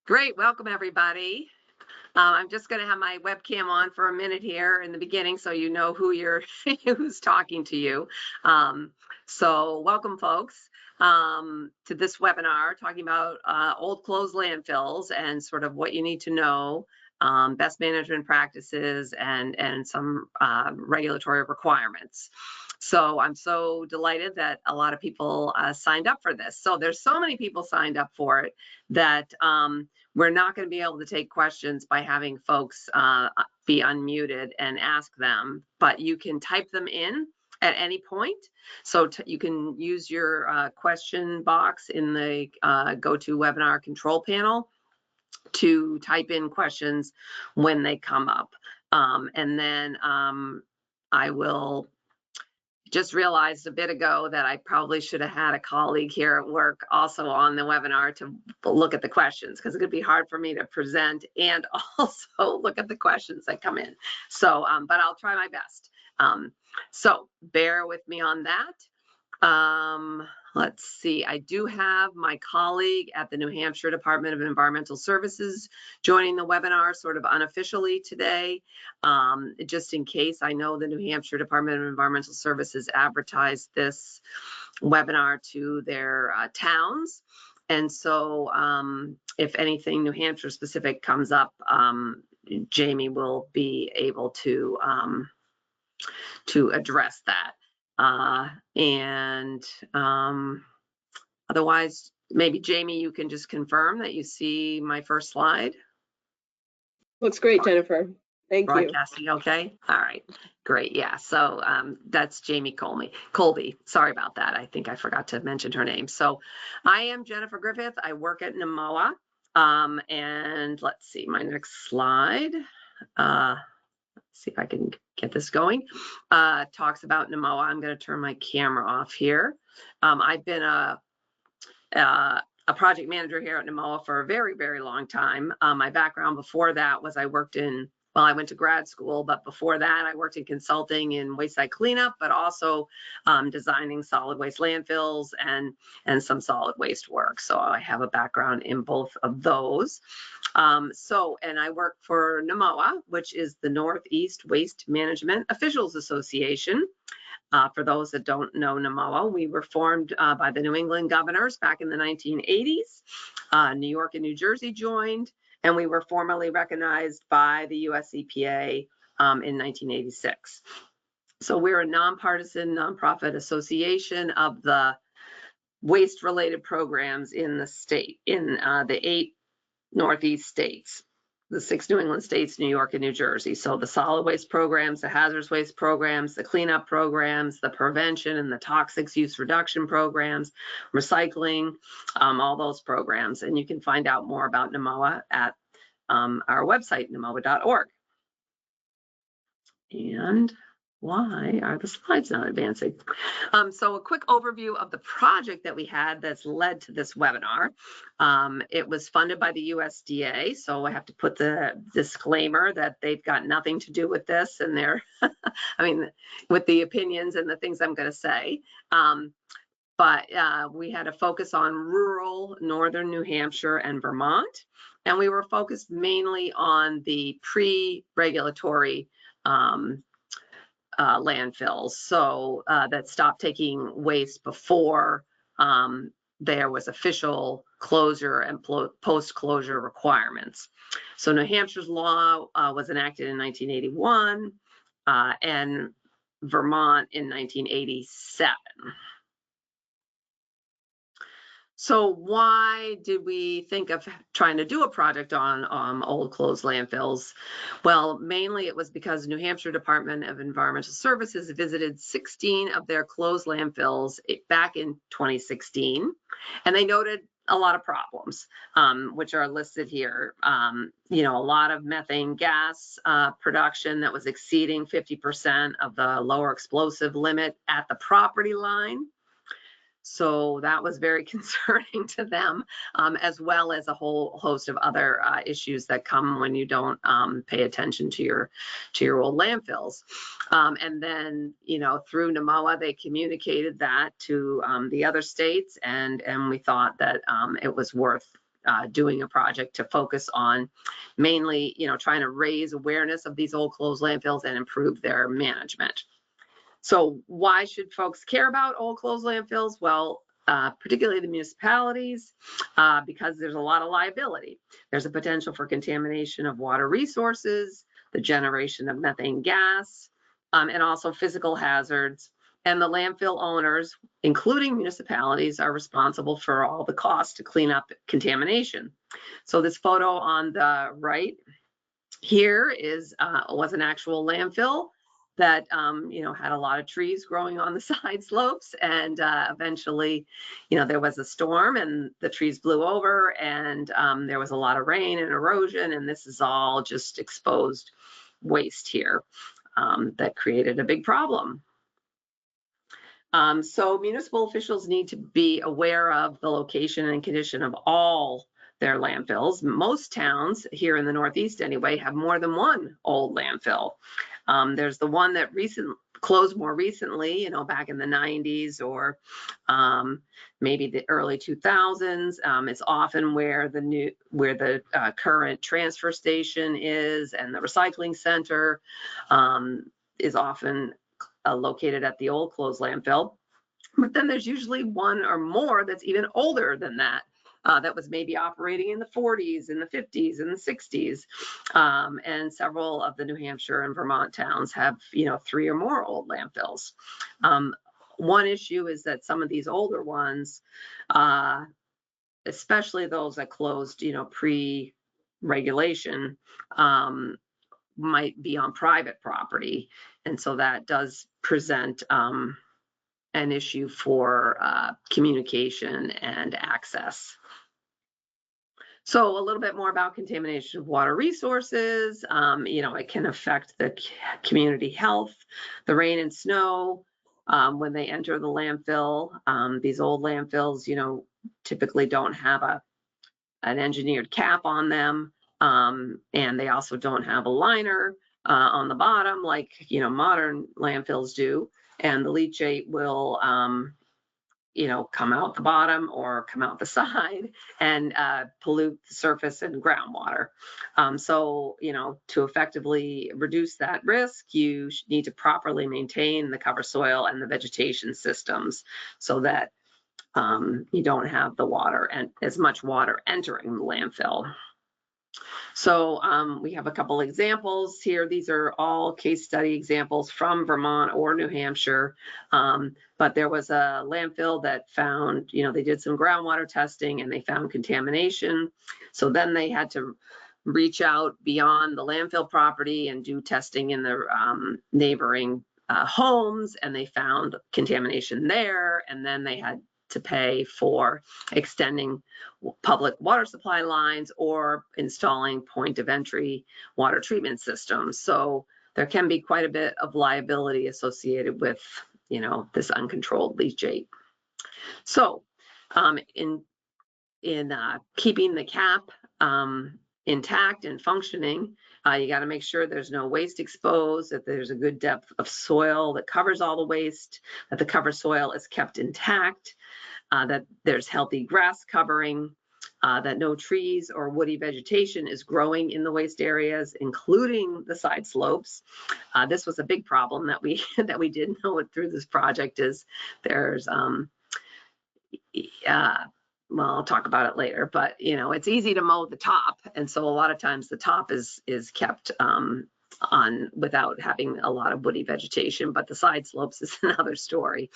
Great, welcome everybody. I'm just going to have my webcam on for a minute here in the beginning so you know who who's talking to you. So welcome folks to this webinar talking about old closed landfills and sort of what you need to know, best management practices and some regulatory requirements. So I'm so delighted that a lot of people signed up for this. So there's so many people signed up for it that we're not going to be able to take questions by having folks be unmuted and ask them, but you can type them in at any point. So you can use your question box in the GoToWebinar control panel to type in questions when they come up. And then I will just realized a bit ago that I probably should have had a colleague here at work also on the webinar to look at the questions, because it could be hard for me to present and also look at the questions that come in. So, but I'll try my best. So bear with me on that. Let's see, I do have my colleague at the New Hampshire Department of Environmental Services joining the webinar sort of unofficially today, just in case. I know the New Hampshire Department of Environmental Services advertised this webinar to their towns. And so if anything New Hampshire specific comes up, Jamie will be able to address that. Otherwise, maybe Jamie, you can just confirm that you see my first slide. Looks great, Jennifer. Thank you. Broadcasting okay? All right, great. Yeah, so that's Jamie Colby. Sorry about that. I think I forgot to mention her name. So I am Jennifer Griffith. I work at NEWMOA. And let's see, my next slide. See if I can get this going. Talks about NEWMOA. I'm going to turn my camera off here. I've been a project manager here at NEWMOA for a very, very long time. My background before that was I went to grad school, but before that I worked in consulting in waste site cleanup, but also designing solid waste landfills and some solid waste work. So I have a background in both of those. And I work for NEWMOA, which is the Northeast Waste Management Officials Association. For those that don't know NEWMOA, we were formed by the New England governors back in the 1980s. New York and New Jersey joined, and we were formally recognized by the US EPA in 1986. So we're a nonpartisan, nonprofit association of the waste-related programs in the state, in the 8 Northeast states, the 6 New England states, New York and New Jersey. So the solid waste programs, the hazardous waste programs, the cleanup programs, the prevention and the toxics use reduction programs, recycling, all those programs. And you can find out more about NEWMOA at our website, NEWMOA.org. And why are the slides not advancing? So a quick overview of the project that we had that's led to this webinar. It was funded by the USDA, so I have to put the disclaimer that they've got nothing to do with this, and they're, I mean, with the opinions and the things I'm going to say. But we had a focus on rural northern New Hampshire and Vermont, and we were focused mainly on the pre-regulatory landfills, so that stopped taking waste before there was official closure and post-closure requirements. So New Hampshire's law was enacted in 1981 and Vermont in 1987. So why did we think of trying to do a project on old closed landfills? Well, mainly it was because New Hampshire Department of Environmental Services visited 16 of their closed landfills back in 2016, and they noted a lot of problems, which are listed here. You know, a lot of methane gas production that was exceeding 50% of the lower explosive limit at the property line. So that was very concerning to them, as well as a whole host of other issues that come when you don't pay attention to your old landfills. And then, through NEWMOA, they communicated that to the other states, and we thought that it was worth doing a project to focus on mainly, trying to raise awareness of these old closed landfills and improve their management. So why should folks care about old closed landfills? Well, particularly the municipalities, because there's a lot of liability. There's a potential for contamination of water resources, the generation of methane gas, and also physical hazards. And the landfill owners, including municipalities, are responsible for all the costs to clean up contamination. So this photo on the right here was an actual landfill that had a lot of trees growing on the side slopes, and eventually there was a storm and the trees blew over, and there was a lot of rain and erosion, and this is all just exposed waste here that created a big problem. So municipal officials need to be aware of the location and condition of all their landfills. Most towns here in the Northeast anyway have more than one old landfill. There's the one that closed more recently, back in the 90s or maybe the early 2000s. It's often where the current transfer station is, and the recycling center is often located at the old closed landfill. But then there's usually one or more that's even older than that. That was maybe operating in the 40s, in the 50s, and the 60s. And several of the New Hampshire and Vermont towns have, 3 or more old landfills. One issue is that some of these older ones, especially those that closed, pre-regulation, might be on private property. And so that does present an issue for communication and access. So a little bit more about contamination of water resources. It can affect the community health, the rain and snow when they enter the landfill. These old landfills, typically don't have an engineered cap on them, and they also don't have a liner on the bottom like modern landfills do. And the leachate will come out the bottom or come out the side and pollute the surface and groundwater. So, to effectively reduce that risk, you need to properly maintain the cover soil and the vegetation systems so that you don't have the water and as much water entering the landfill. So we have a couple examples here. These are all case study examples from Vermont or New Hampshire. But there was a landfill that found, they did some groundwater testing and they found contamination. So then they had to reach out beyond the landfill property and do testing in the neighboring homes, and they found contamination there. And then they had to pay for extending public water supply lines or installing point of entry water treatment systems. So there can be quite a bit of liability associated with, this uncontrolled leachate. So in keeping the cap intact and functioning, you got to make sure there's no waste exposed, that there's a good depth of soil that covers all the waste, that the cover soil is kept intact, that there's healthy grass covering, that no trees or woody vegetation is growing in the waste areas, including the side slopes. This was a big problem that we did know through this project. Is there's well, I'll talk about it later, but it's easy to mow the top, and so a lot of times the top is kept on without having a lot of woody vegetation, but the side slopes is another story.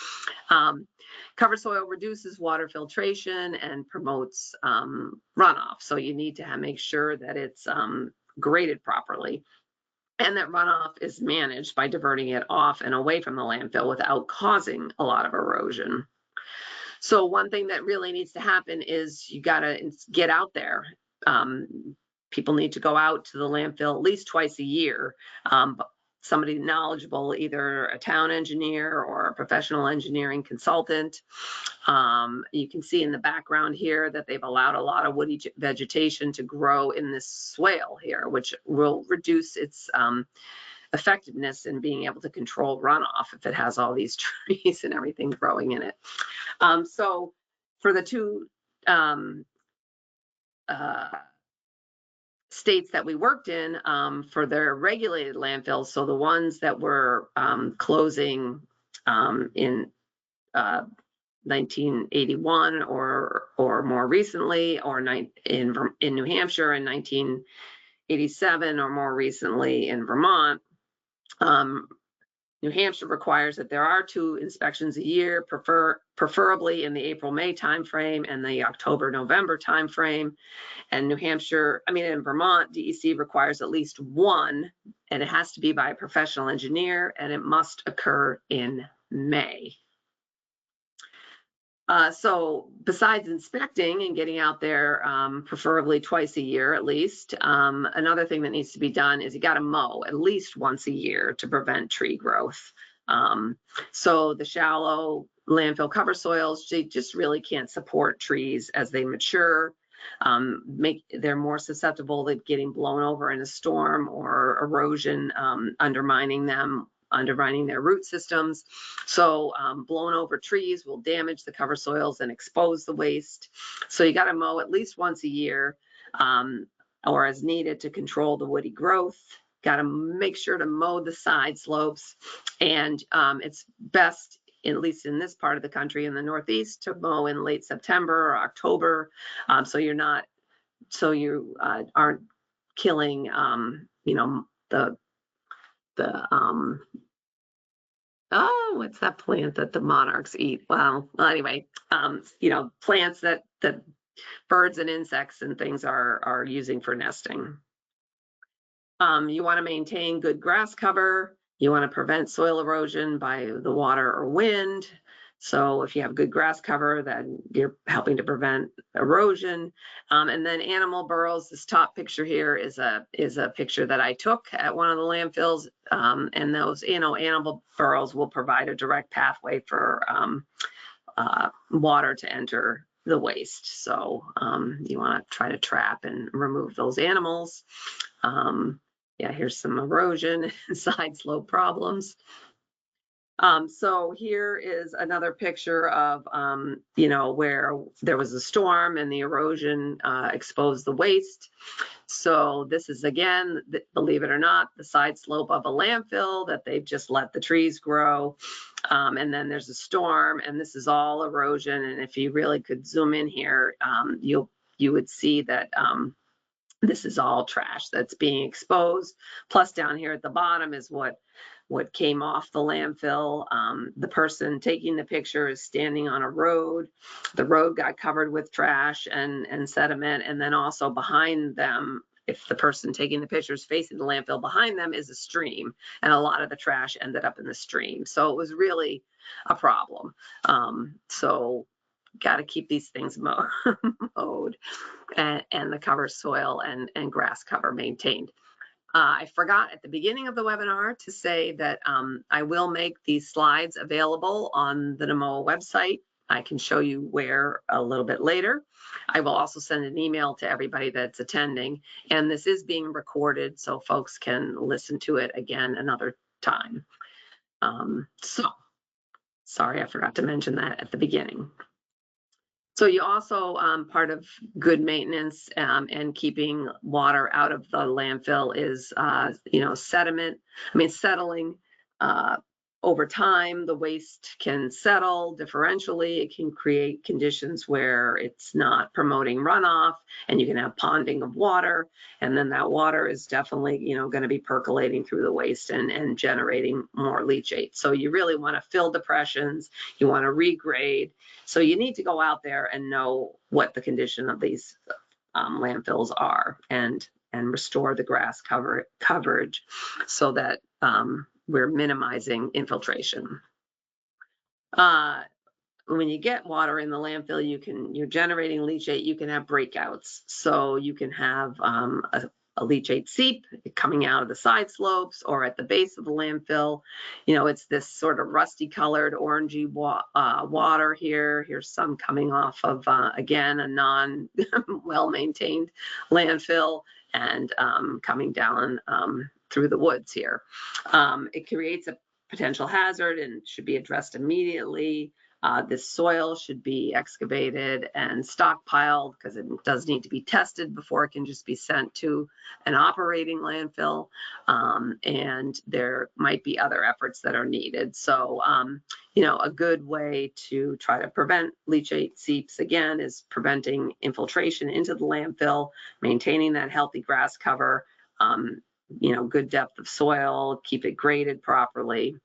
Cover soil reduces water filtration and promotes runoff, so you need to make sure that it's graded properly and that runoff is managed by diverting it off and away from the landfill without causing a lot of erosion. So one thing that really needs to happen is you got to get out there. People need to go out to the landfill at least twice a year, somebody knowledgeable, either a town engineer or a professional engineering consultant. You can see in the background here that they've allowed a lot of woody vegetation to grow in this swale here, which will reduce its effectiveness in being able to control runoff if it has all these trees and everything growing in it. So for the two states that we worked in, for their regulated landfills, so the ones that were closing in 1981 or more recently, or in New Hampshire in 1987 or more recently in Vermont. New Hampshire requires that there are 2 inspections a year, preferably in the April-May timeframe and the October-November timeframe. And in Vermont, DEC requires at least 1, and it has to be by a professional engineer, and it must occur in May. So besides inspecting and getting out there, preferably twice a year at least, another thing that needs to be done is you got to mow at least once a year to prevent tree growth. So the shallow landfill cover soils, they just really can't support trees as they mature. They're more susceptible to getting blown over in a storm or erosion, undermining their root systems. So blown over trees will damage the cover soils and expose the waste. So you got to mow at least once a year, or as needed to control the woody growth. Got to make sure to mow the side slopes, and it's best, at least in this part of the country in the Northeast, to mow in late September or October, so you aren't killing what's that plant that the monarchs eat? Well, anyway, plants that birds and insects and things are using for nesting. You want to maintain good grass cover. You want to prevent soil erosion by the water or wind. So if you have good grass cover, then you're helping to prevent erosion. And then animal burrows. This top picture here is a picture that I took at one of the landfills. And those animal burrows will provide a direct pathway for water to enter the waste. So you want to try to trap and remove those animals. Yeah, here's some erosion and side slope problems. So here is another picture of, where there was a storm and the erosion exposed the waste. So this is, again, believe it or not, the side slope of a landfill that they've just let the trees grow. And then there's a storm, and this is all erosion. And if you really could zoom in here, you would see that this is all trash that's being exposed. Plus down here at the bottom is what came off the landfill. The person taking the picture is standing on a road. The road got covered with trash and sediment. And then also behind them, if the person taking the picture is facing the landfill, behind them is a stream. And a lot of the trash ended up in the stream. So it was really a problem. So got to keep these things mowed and the cover soil and grass cover maintained. I forgot at the beginning of the webinar to say that I will make these slides available on the NEWMOA website. I can show you where a little bit later. I will also send an email to everybody that's attending, and this is being recorded so folks can listen to it again another time. So sorry, I forgot to mention that at the beginning. So you also, part of good maintenance and keeping water out of the landfill is, settling. Over time, the waste can settle differentially. It can create conditions where it's not promoting runoff, and you can have ponding of water. And then that water is definitely, going to be percolating through the waste and generating more leachate. So you really want to fill depressions. You want to regrade. So you need to go out there and know what the condition of these landfills are and restore the grass coverage so that we're minimizing infiltration. When you get water in the landfill, you're generating leachate, you can have breakouts. So you can have a leachate seep coming out of the side slopes or at the base of the landfill. It's this sort of rusty colored orangey water here. Here's some coming off of, again, a non well-maintained landfill and coming down through the woods here. It creates a potential hazard and should be addressed immediately. This soil should be excavated and stockpiled because it does need to be tested before it can just be sent to an operating landfill. And there might be other efforts that are needed. So, a good way to try to prevent leachate seeps, again, is preventing infiltration into the landfill, maintaining that healthy grass cover, good depth of soil, keep it graded properly.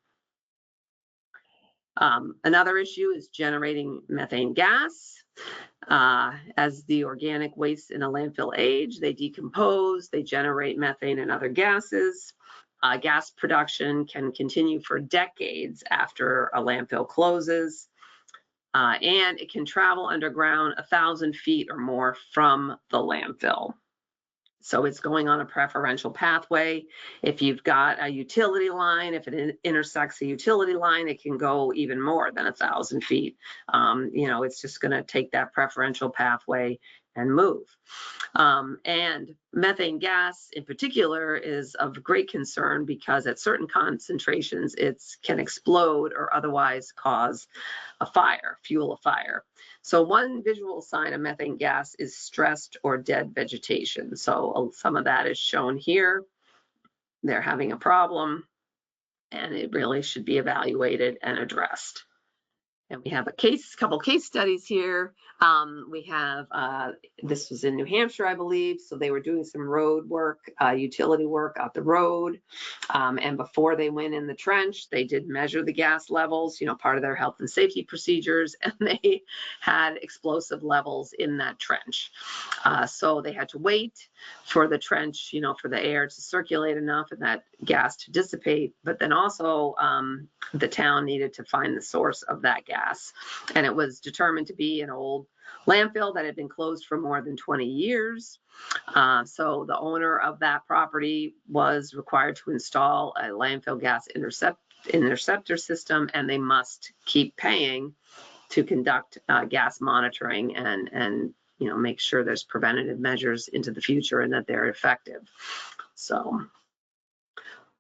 Another issue is generating methane gas. As the organic waste in a landfill age, they decompose, they generate methane and other gases. Gas production can continue for decades after a landfill closes, and it can travel underground 1,000 feet or more from the landfill. So it's going on a preferential pathway. If you've got a utility line, if it intersects a utility line, it can go even more than 1,000 feet. It's just going to take that preferential pathway and move. And methane gas in particular is of great concern because at certain concentrations, it can explode or otherwise cause a fire, fuel a fire. So one visual sign of methane gas is stressed or dead vegetation. So some of that is shown here. They're having a problem and it really should be evaluated and addressed. And we have a couple case studies here. We have, this was in New Hampshire, I believe. So they were doing some road work, utility work out the road. And before they went in the trench, they did measure the gas levels, part of their health and safety procedures, and they had explosive levels in that trench. So they had to wait for the trench, for the air to circulate enough and that gas to dissipate. But then also the town needed to find the source of that gas. And it was determined to be an old landfill that had been closed for more than 20 years. So the owner of that property was required to install a landfill gas interceptor system, and they must keep paying to conduct gas monitoring and make sure there's preventative measures into the future and that they're effective. So,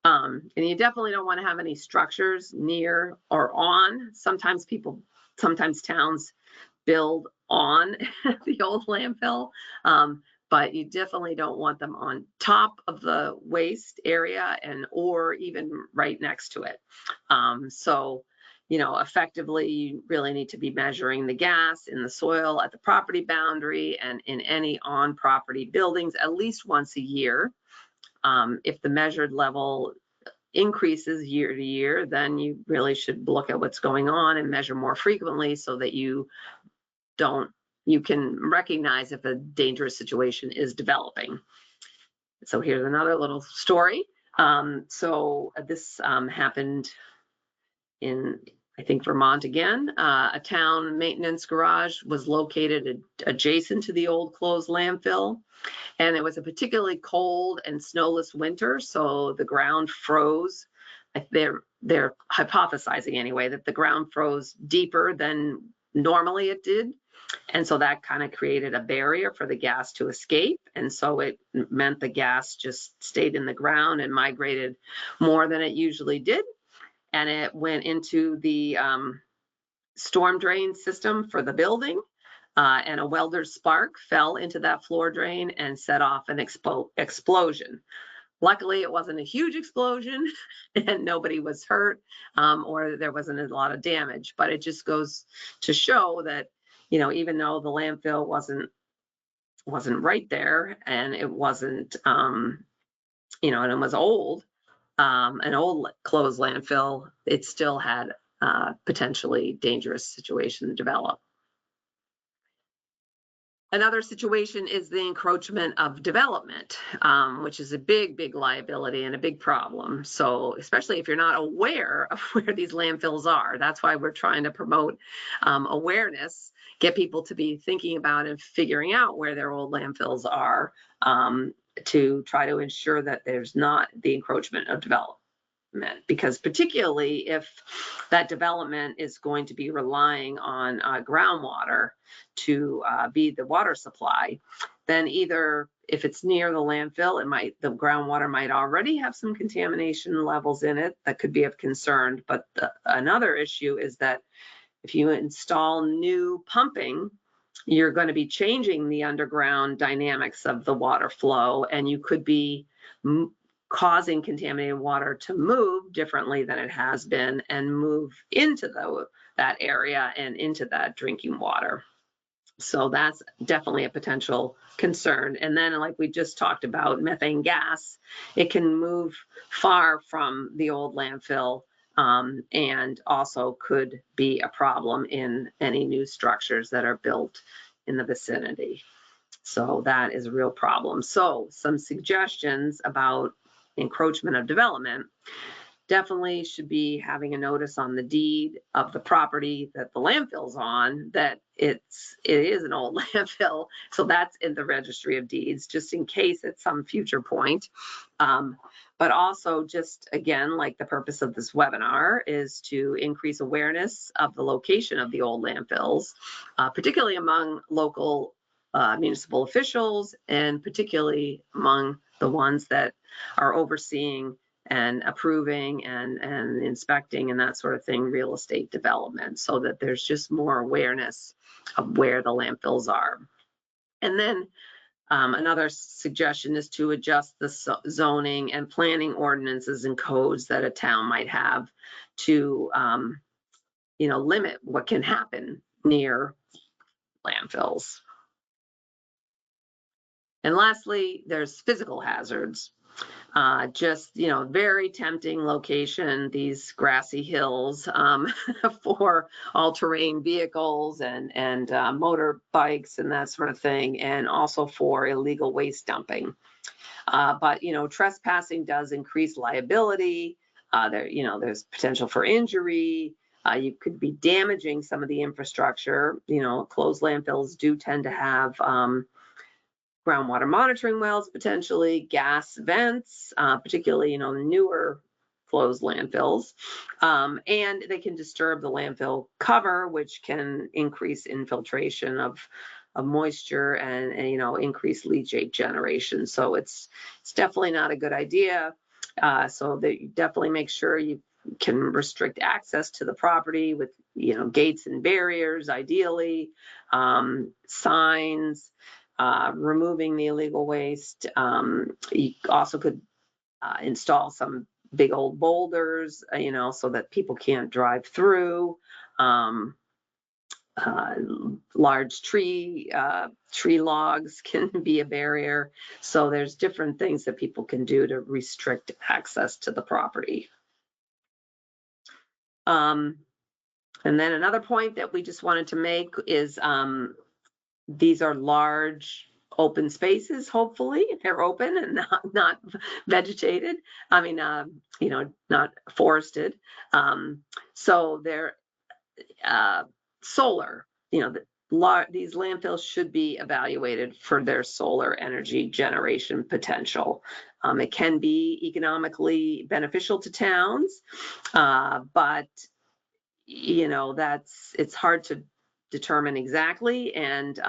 and you definitely don't want to have any structures near or on. Sometimes towns build on the old landfill, but you definitely don't want them on top of the waste area or even right next to it. So, effectively, you really need to be measuring the gas in the soil at the property boundary and in any on-property buildings at least once a year. If the measured level increases year to year, then you really should look at what's going on and measure more frequently so that you can recognize if a dangerous situation is developing. So here's another little story. So this happened in, I think, Vermont again. A town maintenance garage was located adjacent to the old closed landfill. And it was a particularly cold and snowless winter, so the ground froze. They're hypothesizing anyway that the ground froze deeper than normally it did. And so that kind of created a barrier for the gas to escape. And so it meant the gas just stayed in the ground and migrated more than it usually did. And it went into the storm drain system for the building. And a welder's spark fell into that floor drain and set off an explosion. Luckily, it wasn't a huge explosion and nobody was hurt, or there wasn't a lot of damage, but it just goes to show that, even though the landfill wasn't right there and it wasn't, and it was old, an old closed landfill, it still had potentially dangerous situation develop. Another situation is the encroachment of development, which is a big liability and a big problem. So especially if you're not aware of where these landfills are, that's why we're trying to promote awareness, get people to be thinking about and figuring out where their old landfills are. to try to ensure that there's not the encroachment of development, because particularly if that development is going to be relying on groundwater to be the water supply, then either if it's near the landfill, the groundwater might already have some contamination levels in it that could be of concern. But another issue is that if you install new pumping, you're going to be changing the underground dynamics of the water flow, and you could be causing contaminated water to move differently than it has been and move into that area and into that drinking water. So that's definitely a potential concern. And then, like we just talked about, methane gas, it can move far from the old landfill, and also could be a problem in any new structures that are built in the vicinity. So that is a real problem. So some suggestions about encroachment of development: definitely should be having a notice on the deed of the property that the landfill's on that it is an old landfill. So that's in the registry of deeds, just in case at some future point. But also, just again, like the purpose of this webinar is to increase awareness of the location of the old landfills, particularly among local municipal officials, and particularly among the ones that are overseeing and approving and inspecting and that sort of thing, real estate development, so that there's just more awareness of where the landfills are. And then another suggestion is to adjust the zoning and planning ordinances and codes that a town might have to, limit what can happen near landfills. And lastly, there's physical hazards. Very tempting location, these grassy hills for all-terrain vehicles and motorbikes and that sort of thing, and also for illegal waste dumping. But trespassing does increase liability. There's potential for injury. You could be damaging some of the infrastructure. Closed landfills do tend to have groundwater monitoring wells, potentially gas vents, particularly newer closed landfills, and they can disturb the landfill cover, which can increase infiltration of moisture and increase leachate generation. So it's definitely not a good idea. So that you definitely make sure you can restrict access to the property with gates and barriers, ideally, signs. Removing the illegal waste. You also could install some big old boulders, so that people can't drive through. Large tree logs can be a barrier. So there's different things that people can do to restrict access to the property. And then another point that we just wanted to make is these are large open spaces. Hopefully they're open and not vegetated. I mean, not forested. So they're solar. These landfills should be evaluated for their solar energy generation potential. It can be economically beneficial to towns, but it's hard to determine exactly. And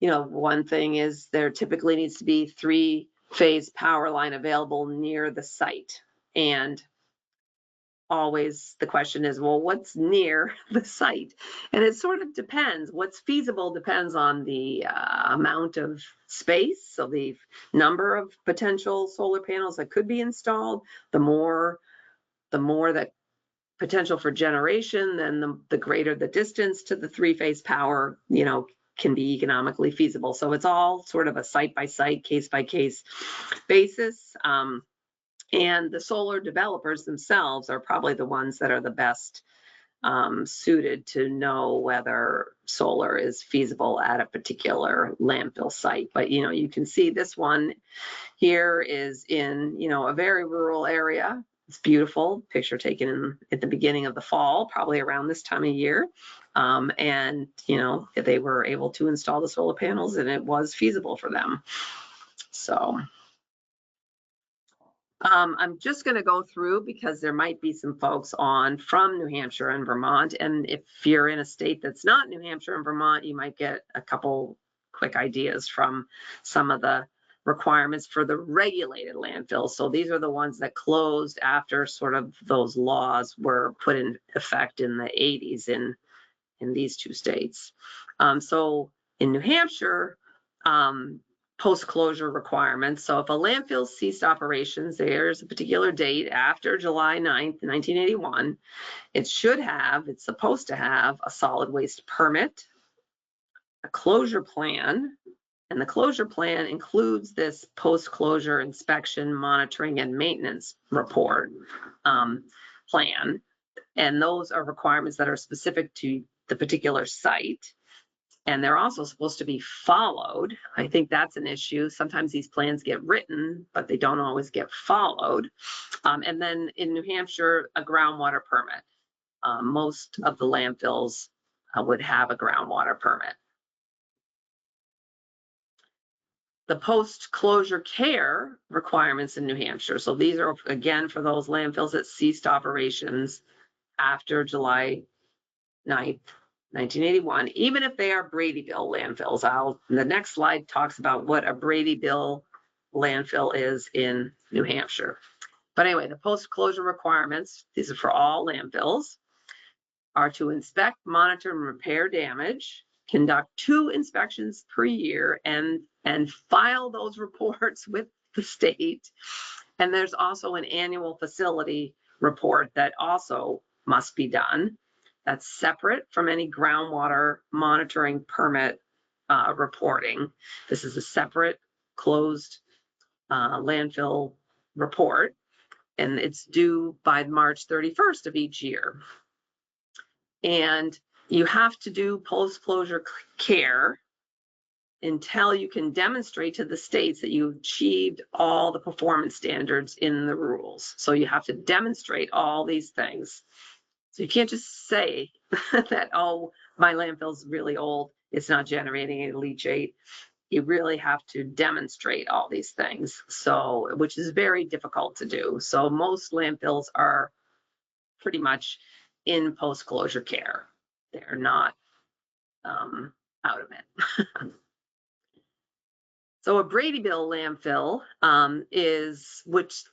one thing is there typically needs to be 3-phase power line available near the site. And always the question is, well, what's near the site? And it sort of depends. What's feasible depends on the amount of space. So the number of potential solar panels that could be installed, the more that potential for generation, then the greater the distance to the 3-phase power, can be economically feasible. So it's all sort of a site-by-site, case-by-case basis. And the solar developers themselves are probably the ones that are the best suited to know whether solar is feasible at a particular landfill site. But, you can see this one here is in, a very rural area. It's beautiful. Picture taken at the beginning of the fall, probably around this time of year. And, they were able to install the solar panels and it was feasible for them. So I'm just going to go through because there might be some folks on from New Hampshire and Vermont. And if you're in a state that's not New Hampshire and Vermont, you might get a couple quick ideas from some of the requirements for the regulated landfills. So these are the ones that closed after sort of those laws were put in effect in the 80s in these two states. So in New Hampshire, post-closure requirements. So if a landfill ceased operations, there's a particular date after July 9th, 1981, it's supposed to have a solid waste permit, a closure plan, and the closure plan includes this post-closure inspection, monitoring, and maintenance report plan. And those are requirements that are specific to the particular site. And they're also supposed to be followed. I think that's an issue. Sometimes these plans get written, but they don't always get followed. And then in New Hampshire, a groundwater permit. Most of the landfills would have a groundwater permit. The post-closure care requirements in New Hampshire. So these are, again, for those landfills that ceased operations after July 9th, 1981, even if they are Bradyville landfills. The next slide talks about what a Bradyville landfill is in New Hampshire. But anyway, the post-closure requirements, these are for all landfills, are to inspect, monitor, and repair damage, conduct 2 inspections per year, and file those reports with the state. And there's also an annual facility report that also must be done. That's separate from any groundwater monitoring permit reporting. This is a separate closed landfill report, and it's due by March 31st of each year. And you have to do post-closure care until you can demonstrate to the states that you've achieved all the performance standards in the rules. So you have to demonstrate all these things. So you can't just say that, oh, my landfill's really old, it's not generating any leachate. You really have to demonstrate all these things, so which is very difficult to do. So most landfills are pretty much in post-closure care. They're not out of it. So a Bradyville landfill is, which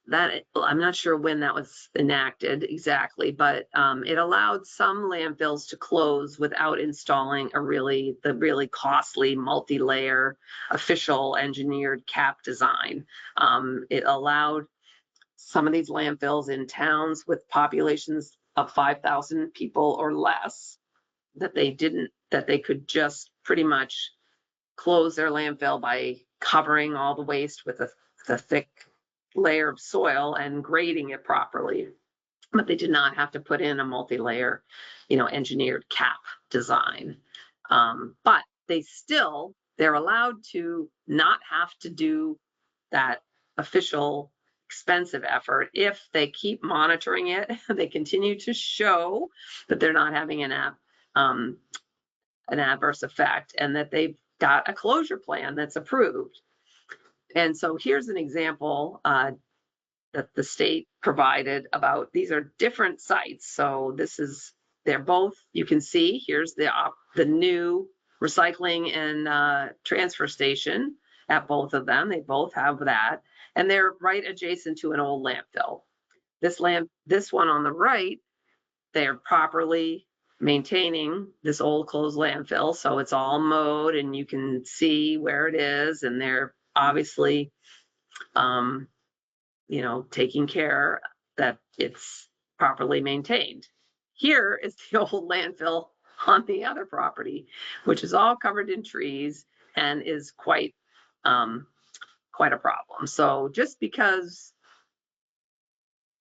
that, I'm not sure when that was enacted exactly, but it allowed some landfills to close without installing the really costly multi-layer official engineered cap design. It allowed some of these landfills in towns with populations of 5,000 people or less that they could just pretty much close their landfill by covering all the waste with a thick layer of soil and grading it properly. But they did not have to put in a multi-layer, engineered cap design. But they're allowed to not have to do that official expensive effort if they keep monitoring it. They continue to show that they're not having an adverse effect and that they've got a closure plan that's approved. And so here's an example that the state provided about, these are different sites. So they're both, you can see, here's the new recycling and transfer station at both of them. They both have that. And they're right adjacent to an old landfill. This one on the right, they're properly maintaining this old closed landfill. So it's all mowed and you can see where it is. And they're obviously, taking care that it's properly maintained. Here is the old landfill on the other property, which is all covered in trees and is quite a problem. So just because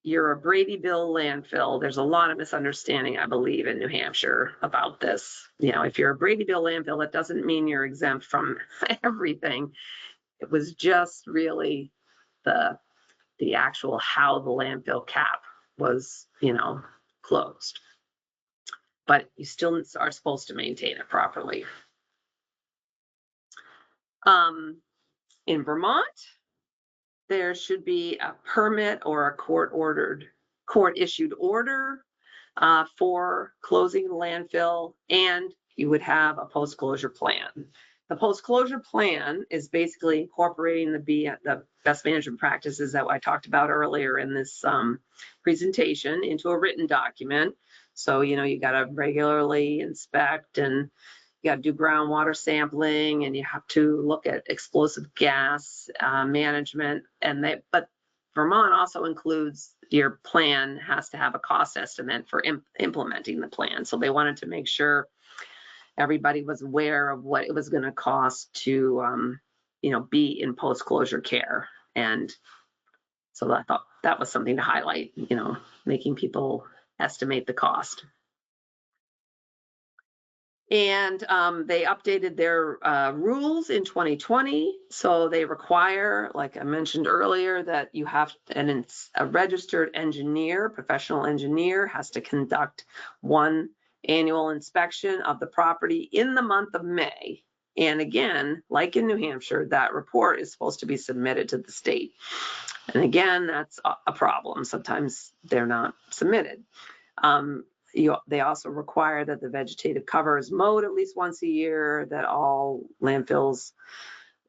you're a Bradyville landfill, there's a lot of misunderstanding, I believe, in New Hampshire about this. If you're a Bradyville landfill, that doesn't mean you're exempt from everything. It was just really the actual how the landfill cap was, closed. But you still are supposed to maintain it properly. In Vermont, there should be a permit or a court-issued order for closing the landfill, and you would have a post-closure plan. The post-closure plan is basically incorporating the best management practices that I talked about earlier in this presentation into a written document. So, you got to regularly inspect, and you got to do groundwater sampling, and you have to look at explosive gas management. But Vermont also includes your plan has to have a cost estimate for implementing the plan. So they wanted to make sure everybody was aware of what it was going to cost to, be in post-closure care. And so I thought that was something to highlight, making people estimate the cost. And they updated their rules in 2020. So they require, like I mentioned earlier, that you have a registered engineer, professional engineer, has to conduct one annual inspection of the property in the month of May. And again, like in New Hampshire, that report is supposed to be submitted to the state. And again, that's a problem. Sometimes they're not submitted. They also require that the vegetative cover is mowed at least once a year, that all landfills,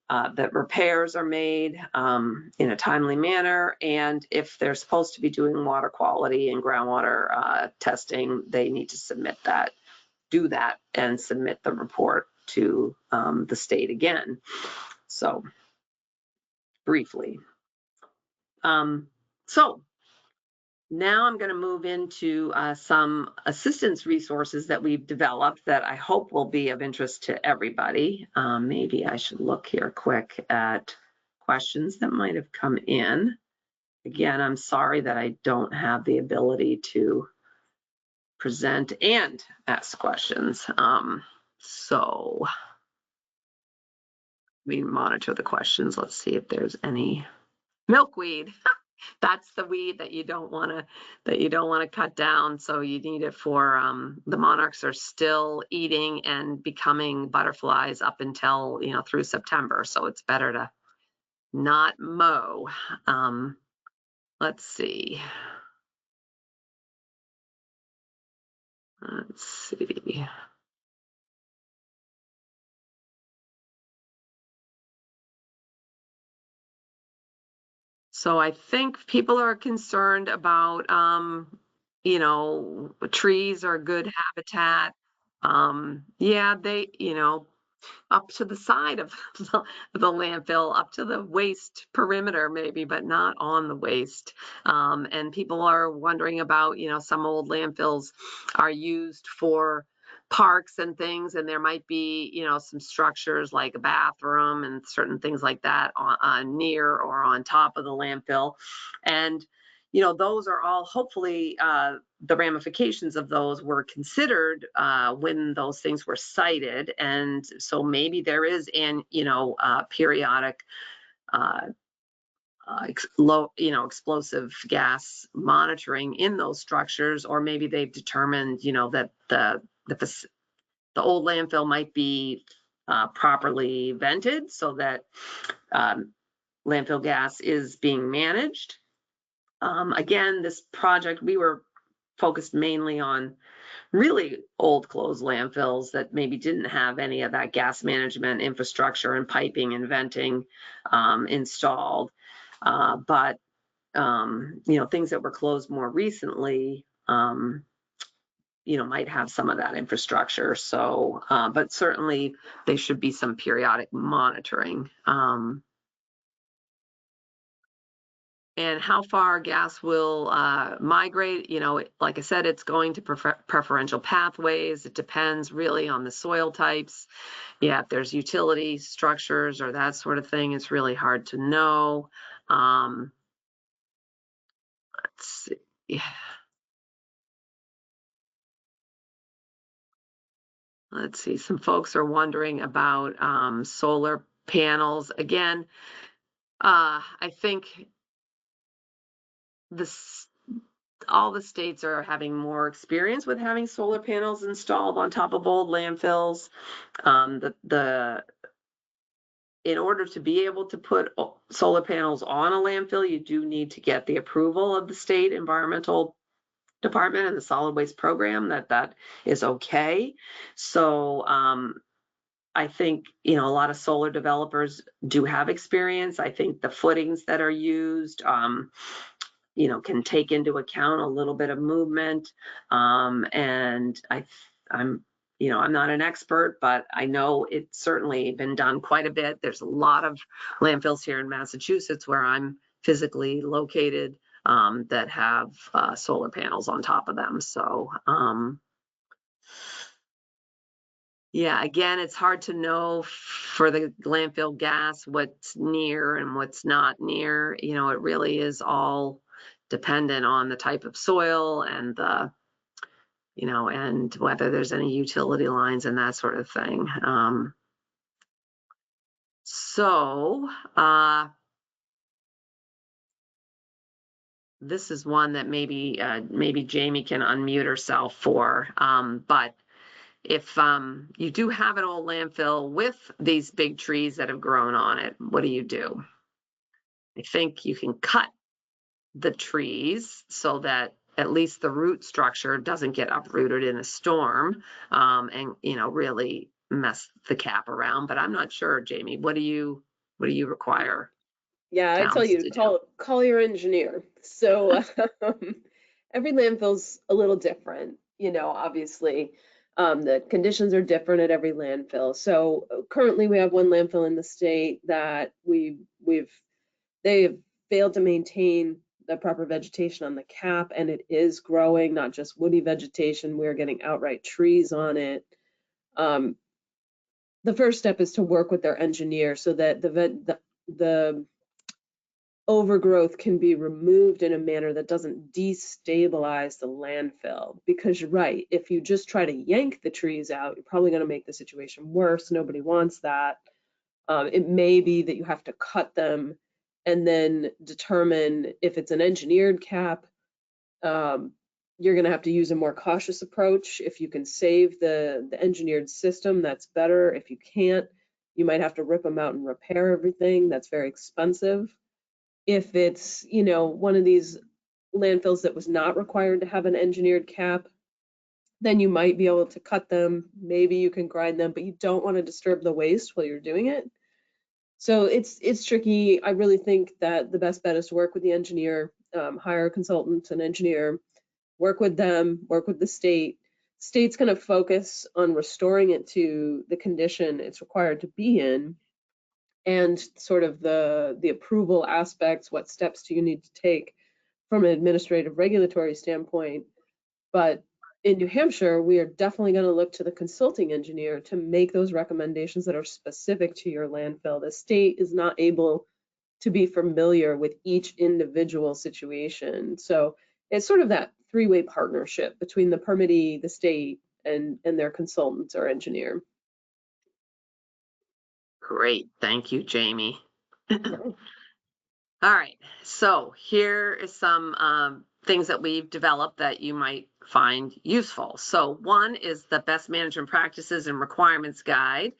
that repairs are made in a timely manner. And if they're supposed to be doing water quality and groundwater testing, they need to do that and submit the report to the state again. So briefly. So now I'm going to move into some assistance resources that we've developed that I hope will be of interest to everybody. Maybe I should look here quick at questions that might have come in. Again, I'm sorry that I don't have the ability to present and ask questions. So we monitor the questions. Let's see if there's any. Milkweed. That's the weed that you don't want to cut down. So you need it for the monarchs are still eating and becoming butterflies up until through September. So it's better to not mow. Let's see. Let's see. So I think people are concerned about trees are good habitat. Yeah, they, up to the side of the landfill, up to the waste perimeter maybe, but not on the waste. And people are wondering about, some old landfills are used for parks and things, and there might be, some structures like a bathroom and certain things like that near or on top of the landfill. And those are all hopefully the ramifications of those were considered when those things were cited. And so maybe there is periodic explosive gas monitoring in those structures, or maybe they've determined, that the old landfill might be properly vented so that landfill gas is being managed. Again, this project, we were focused mainly on really old closed landfills that maybe didn't have any of that gas management infrastructure and piping and venting installed. But things that were closed more recently, might have some of that infrastructure. So, but certainly there should be some periodic monitoring. And how far gas will migrate, like I said, it's going to preferential pathways. It depends really on the soil types. Yeah, if there's utility structures or that sort of thing, it's really hard to know. Let's see. Let's see, some folks are wondering about solar panels. Again, I think all the states are having more experience with having solar panels installed on top of old landfills. The in order to be able to put solar panels on a landfill, you do need to get the approval of the state environmental department and the solid waste program that is okay. So I think, a lot of solar developers do have experience. I think the footings that are used, can take into account a little bit of movement. And I'm not an expert, but I know it's certainly been done quite a bit. There's a lot of landfills here in Massachusetts where I'm physically located that have solar panels on top of them. So, yeah, again, it's hard to know for the landfill gas what's near and what's not near. It really is all dependent on the type of soil and and whether there's any utility lines and that sort of thing. So this is one that maybe Jamie can unmute herself for, but if you do have an old landfill with these big trees that have grown on it, what do? I think you can cut the trees so that at least the root structure doesn't get uprooted in a storm, and really mess the cap around. But I'm not sure, Jamie. What do you require Yeah, I tell towns you, to do? call your engineer. So every landfill's a little different, obviously. The conditions are different at every landfill. So currently we have one landfill in the state that they've failed to maintain the proper vegetation on the cap, and it is growing, not just woody vegetation. We're getting outright trees on it. The first step is to work with their engineer so that the overgrowth can be removed in a manner that doesn't destabilize the landfill. Because you're right, if you just try to yank the trees out, you're probably going to make the situation worse. Nobody wants that. It may be that you have to cut them and then determine if it's an engineered cap. You're going to have to use a more cautious approach. If you can save the engineered system, that's better. If you can't, you might have to rip them out and repair everything. That's very expensive. If it's, one of these landfills that was not required to have an engineered cap, then you might be able to cut them. Maybe you can grind them, but you don't want to disturb the waste while you're doing it. So it's tricky. I really think that the best bet is to work with the engineer, hire a consultant, an engineer, work with them, work with the state. State's going to focus on restoring it to the condition it's required to be in, and sort of the approval aspects, what steps do you need to take from an administrative regulatory standpoint. But in New Hampshire, we are definitely going to look to the consulting engineer to make those recommendations that are specific to your landfill. The state is not able to be familiar with each individual situation. So it's sort of that three-way partnership between the permittee, the state, and their consultants or engineer. Great, thank you, Jamie. All right, so here is some things that we've developed that you might find useful. So one is the Best Management Practices and Requirements Guide.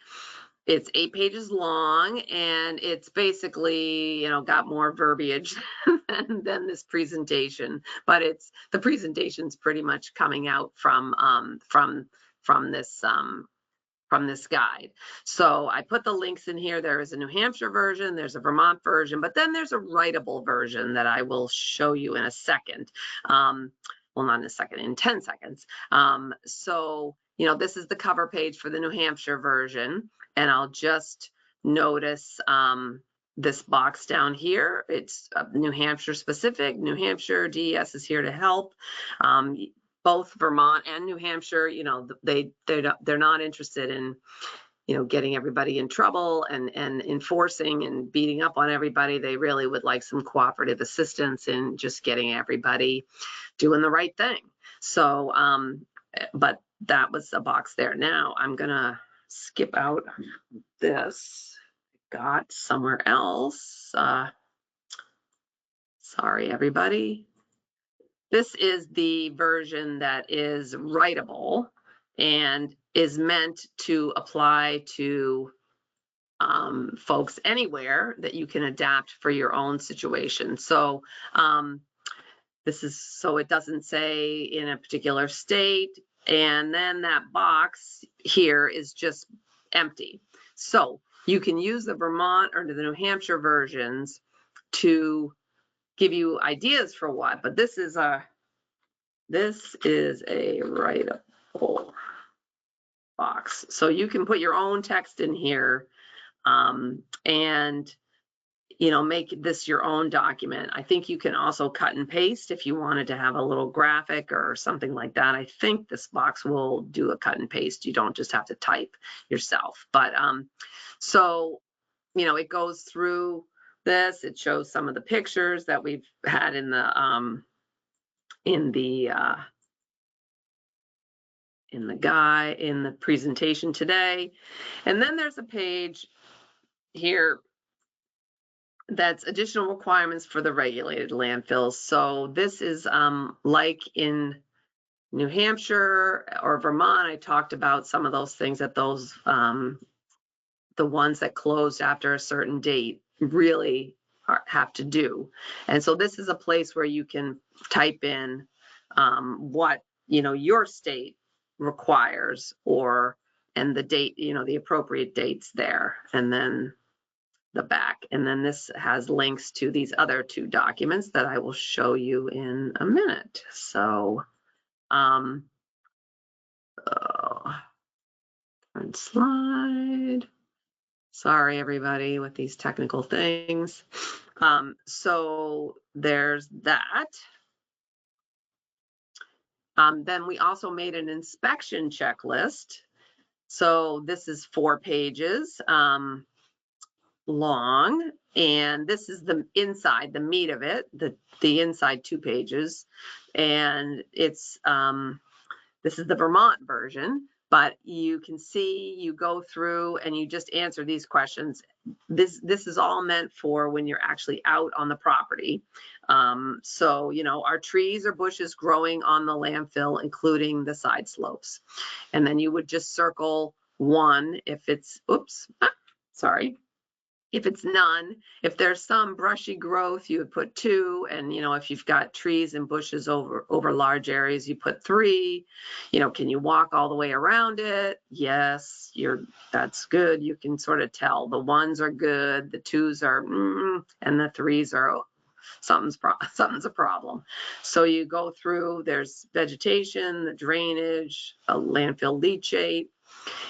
It's 8 pages long, and it's basically, got more verbiage than this presentation, but the presentation's pretty much coming out from this guide. So I put the links in here. There is a New Hampshire version, there's a Vermont version, but then there's a writable version that I will show you in a second. Well, not in a second, in 10 seconds. So, this is the cover page for the New Hampshire version, and I'll just notice this box down here. It's New Hampshire specific. New Hampshire DES is here to help. Both Vermont and New Hampshire, they're not interested in, getting everybody in trouble and enforcing and beating up on everybody. They really would like some cooperative assistance in just getting everybody doing the right thing. So, but that was a box there. Now I'm gonna skip out this. Got somewhere else. Sorry, everybody. This is the version that is writable and is meant to apply to folks anywhere that you can adapt for your own situation. So this is so it doesn't say in a particular state, and then that box here is just empty. So you can use the Vermont or the New Hampshire versions to give you ideas for what, but this is a writable box. So you can put your own text in here, and make this your own document. I think you can also cut and paste if you wanted to have a little graphic or something like that. I think this box will do a cut and paste. You don't just have to type yourself. But so, it goes through this. It shows some of the pictures that we've had in the presentation today. And then there's a page here that's additional requirements for the regulated landfills. So this is like in New Hampshire or Vermont, I talked about some of those things that those, the ones that closed after a certain date really have to do. And so this is a place where you can type in what, your state requires and the date, the appropriate dates there. And then the back. And then this has links to these other two documents that I will show you in a minute. So, current slide. Sorry, everybody, with these technical things. So there's that. Then we also made an inspection checklist. So this is 4 pages. Long, and this is the inside, the meat of it, the inside 2 pages, and it's this is the Vermont version, but you can see you go through and you just answer these questions. This is all meant for when you're actually out on the property. So are trees or bushes growing on the landfill, including the side slopes? And then you would just circle 1 if it's if it's none. If there's some brushy growth, you would put 2. And, if you've got trees and bushes over large areas, you put 3. Can you walk all the way around it? Yes, that's good. You can sort of tell the 1s are good, the 2s are, and the 3s are, something's a problem. So you go through, there's vegetation, the drainage, a landfill leachate.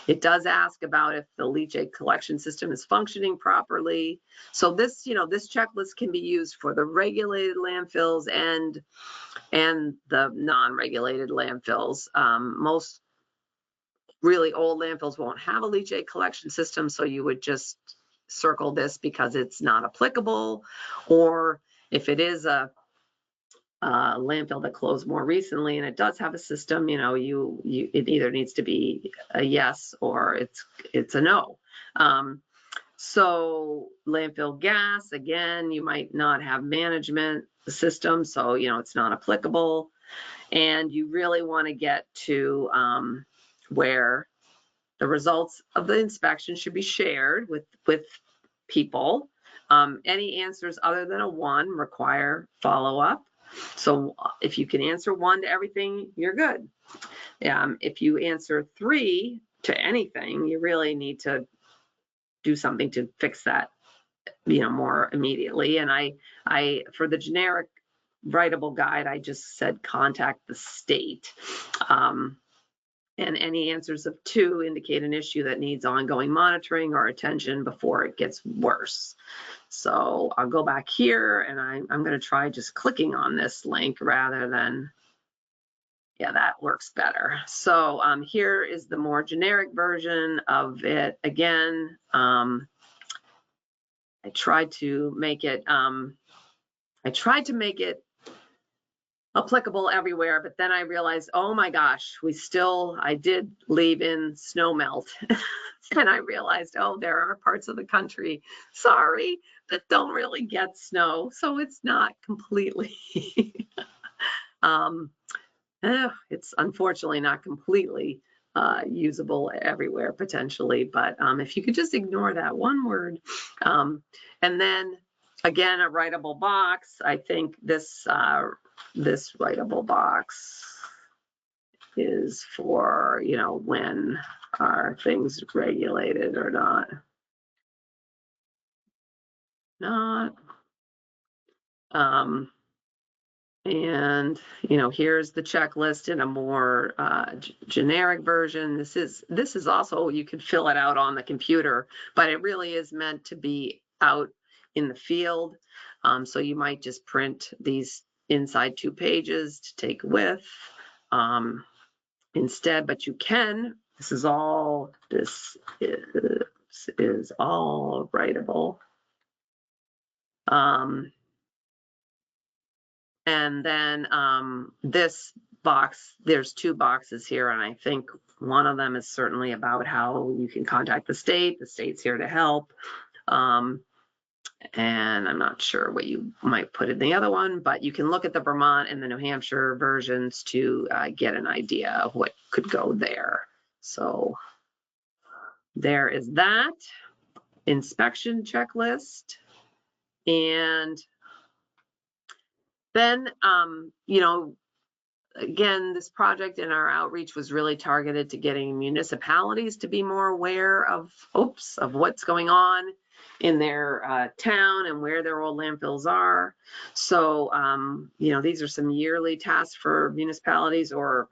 It does ask about if the leachate collection system is functioning properly. So this, this checklist can be used for the regulated landfills and the non-regulated landfills. Most really old landfills won't have a leachate collection system, so you would just circle this because it's not applicable. Or if it is a landfill that closed more recently and it does have a system, it either needs to be a yes or it's a no. So landfill gas, again, you might not have management system, so it's not applicable. And you really want to get to where the results of the inspection should be shared with people. Any answers other than a 1 require follow-up. So if you can answer 1 to everything, you're good. If you answer 3 to anything, you really need to do something to fix that, more immediately. And I for the generic writable guide, I just said contact the state. And any answers of 2 indicate an issue that needs ongoing monitoring or attention before it gets worse. So I'll go back here and I'm going to try just clicking on this link rather than, that works better. So here is the more generic version of it. Again, I tried to make it applicable everywhere, but then I realized, oh my gosh, I did leave in snow melt. And I realized, there are parts of the country, sorry, that don't really get snow. So it's not completely, it's unfortunately not completely usable everywhere potentially. But if you could just ignore that one word. And then again, a writable box. I think this writable box is for, when are things regulated or not. Not. And, here's the checklist in a more generic version. This is also, you could fill it out on the computer, but it really is meant to be out in the field. So you might just print these inside 2 pages to take with instead, but you can, this is all writable. And then this box, there's 2 boxes here, and I think one of them is certainly about how you can contact the state. The state's here to help. And I'm not sure what you might put in the other one, but you can look at the Vermont and the New Hampshire versions to get an idea of what could go there. So there is that inspection checklist. And then, again, this project and our outreach was really targeted to getting municipalities to be more aware of what's going on in their town and where their old landfills are. So, these are some yearly tasks for municipalities to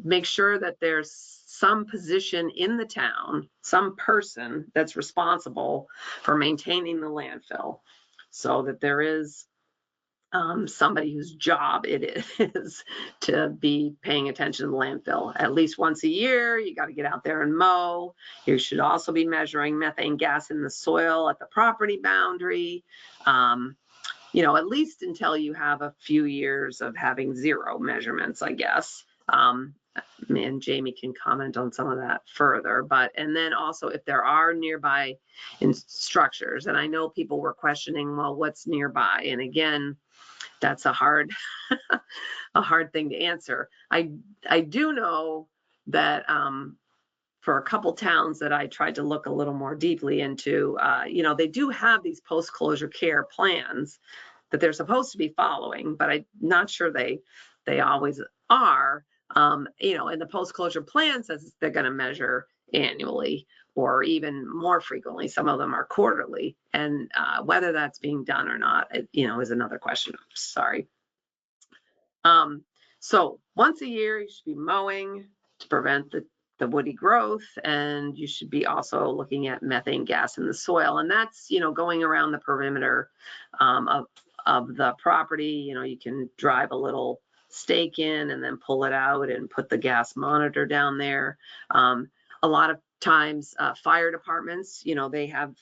make sure that there's some position in the town, some person that's responsible for maintaining the landfill, so that there is somebody whose job it is to be paying attention to the landfill. At least once a year, you got to get out there and mow. You should also be measuring methane gas in the soil at the property boundary, at least until you have a few years of having 0 measurements, I guess. And Jamie can comment on some of that further. And then also if there are nearby structures, and I know people were questioning, well, what's nearby? And again, that's a hard thing to answer. I do know that for a couple towns that I tried to look a little more deeply into, they do have these post-closure care plans that they're supposed to be following, but I'm not sure they always are. And the post-closure plan says they're going to measure annually or even more frequently. Some of them are quarterly, and whether that's being done or not, is another question. Sorry. So once a year, you should be mowing to prevent the woody growth, and you should be also looking at methane gas in the soil, and that's going around the perimeter of the property. You can drive a little stake in and then pull it out and put the gas monitor down there. A lot of times fire departments, they have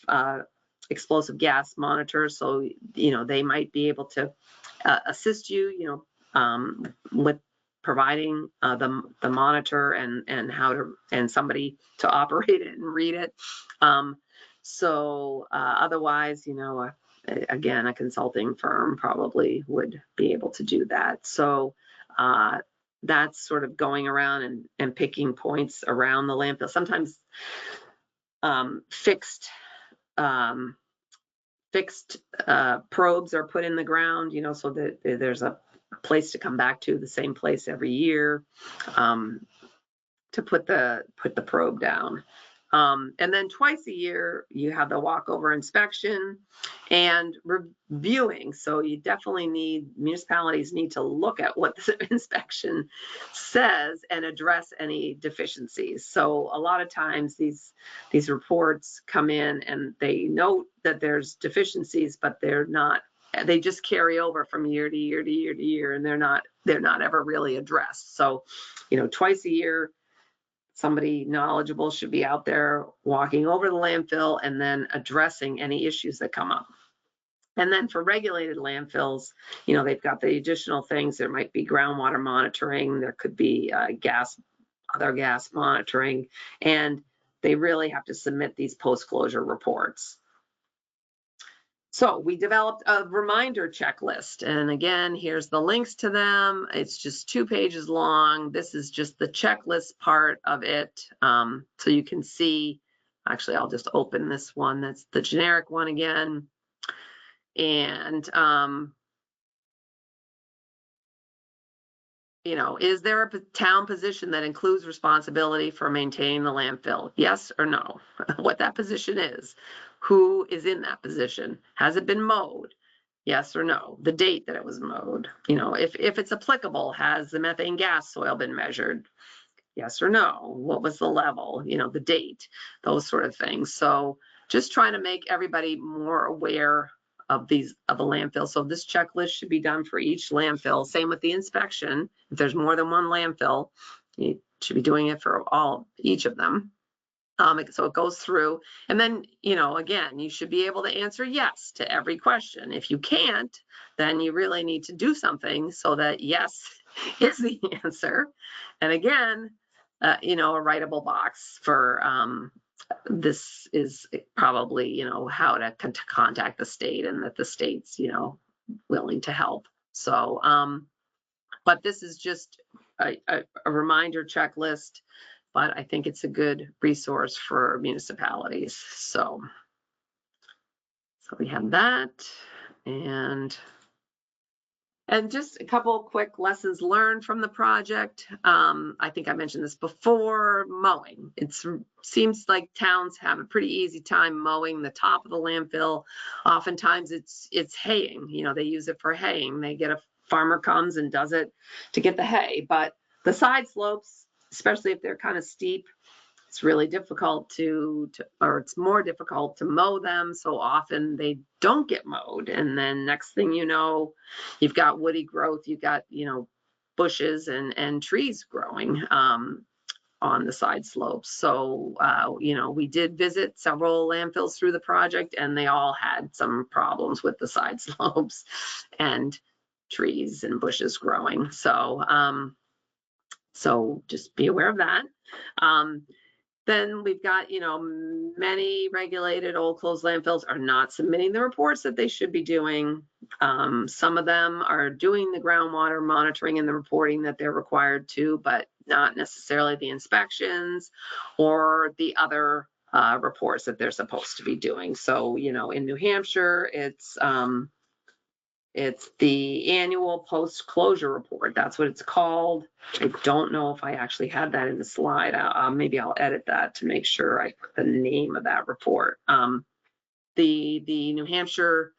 explosive gas monitors, so they might be able to assist you, with providing the monitor and how to, and somebody to operate it and read it. Otherwise, again, a consulting firm probably would be able to do that. So that's sort of going around and picking points around the landfill. Sometimes fixed probes are put in the ground, so that there's a place to come back to, the same place every year, to put the probe down. And then twice a year, you have the walkover inspection and reviewing. So you definitely municipalities need to look at what the inspection says and address any deficiencies. So a lot of times these reports come in and they note that there's deficiencies, but they just carry over from year to year to year to year, and they're not ever really addressed. So, twice a year, somebody knowledgeable should be out there walking over the landfill and then addressing any issues that come up. And then for regulated landfills, they've got the additional things. There might be groundwater monitoring. There could be other gas monitoring, and they really have to submit these post-closure reports. So we developed a reminder checklist. And again, here's the links to them. It's just 2 pages long. This is just the checklist part of it. So you can see, actually, I'll just open this one. That's the generic one again. And, you know, is there a town position that includes responsibility for maintaining the landfill? Yes or no? What that position is, who is in that position? Has it been mowed? Yes or no? The date that it was mowed. You know, if it's applicable, has the methane gas soil been measured? Yes or no? What was the level? You know, the date, those sort of things. So just trying to make everybody more aware of a landfill. So this checklist should be done for each landfill. Same with the inspection. If there's more than one landfill, you should be doing it for each of them. So it goes through, and then, you know, again, you should be able to answer yes to every question. If you can't, then you really need to do something so that yes is the answer. And again, you know, a writable box for this is probably, you know, how to contact the state, and that the state's, you know, willing to help. So, but this is just a reminder checklist, but I think it's a good resource for municipalities. So we have that, and just a couple of quick lessons learned from the project. I think I mentioned this before, mowing. It seems like towns have a pretty easy time mowing the top of the landfill. Oftentimes it's haying, you know, they use it for haying. They get a farmer comes and does it to get the hay, but the side slopes, especially if they're kind of steep, it's really difficult or it's more difficult to mow them. So often they don't get mowed. And then next thing you know, you've got woody growth, you've got, you know, bushes and trees growing on the side slopes. So, you know, we did visit several landfills through the project, and they all had some problems with the side slopes and trees and bushes growing. So, so just be aware of that. Then we've got, you know, many regulated old closed landfills are not submitting the reports that they should be doing. Some of them are doing the groundwater monitoring and the reporting that they're required to, but not necessarily the inspections or the other reports that they're supposed to be doing. So, you know, in New Hampshire, it's the annual post-closure report. That's what it's called. I don't know if I actually had that in the slide. Maybe I'll edit that to make sure I put the name of that report. The New Hampshire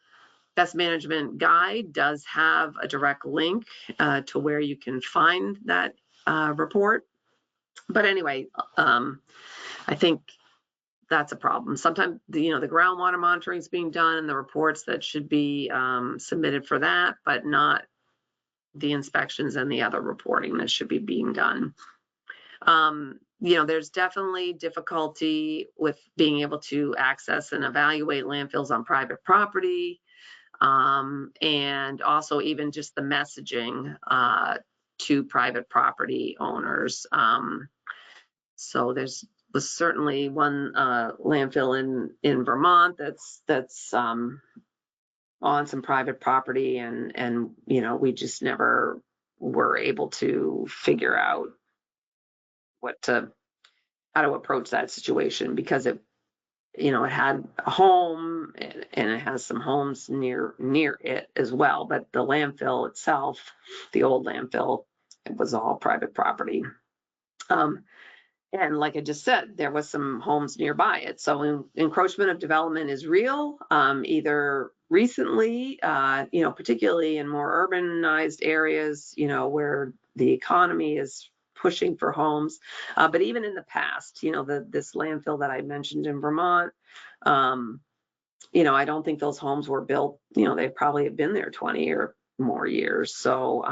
Best Management Guide does have a direct link to where you can find that report. But anyway, I think that's a problem. Sometimes, you know, the groundwater monitoring is being done and the reports that should be submitted for that, but not the inspections and the other reporting that should be being done. You know, there's definitely difficulty with being able to access and evaluate landfills on private property, and also even just the messaging to private property owners. So was certainly one landfill in Vermont that's on some private property, and you know, we just never were able to figure out how to approach that situation, because it, you know, it had a home and it has some homes near it as well, but the landfill itself, the old landfill, it was all private property. And like I just said, there was some homes nearby it. So encroachment of development is real, either recently, you know, particularly in more urbanized areas, you know, where the economy is pushing for homes. But even in the past, you know, this landfill that I mentioned in Vermont, you know, I don't think those homes were built, you know, they probably have been there 20 or more years. So,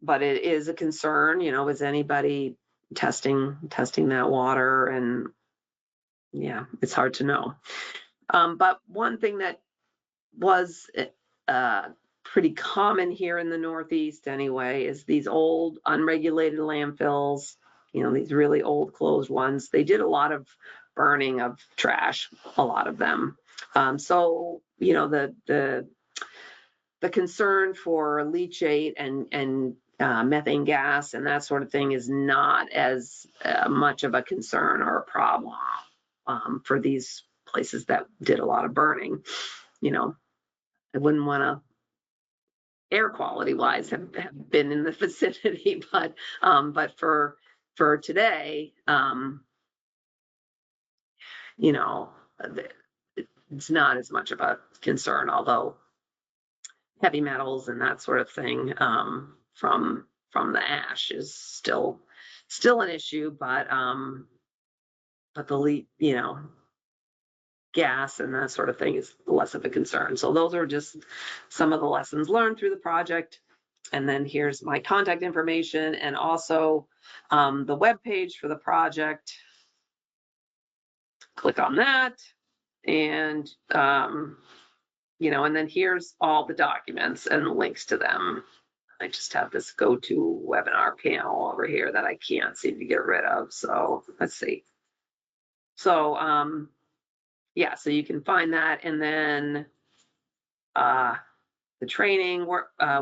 but it is a concern, you know, is anybody testing that water? And yeah, it's hard to know. But one thing that was pretty common here in the Northeast anyway is these old unregulated landfills, these really old closed ones. They did a lot of burning of trash, a lot of them. So, the concern for leachate and methane gas and that sort of thing is not as much of a concern or a problem for these places that did a lot of burning. I wouldn't want to, air quality wise, have been in the vicinity, but for today, it's not as much of a concern, although heavy metals and that sort of thing from the ash is still an issue, but the gas and that sort of thing is less of a concern. So those are just some of the lessons learned through the project. And then here's my contact information and also the web page for the project. Click on that, and and then here's all the documents and links to them. I just have this go-to webinar panel over here that I can't seem to get rid of. So let's see. So yeah, so you can find that, and then the training.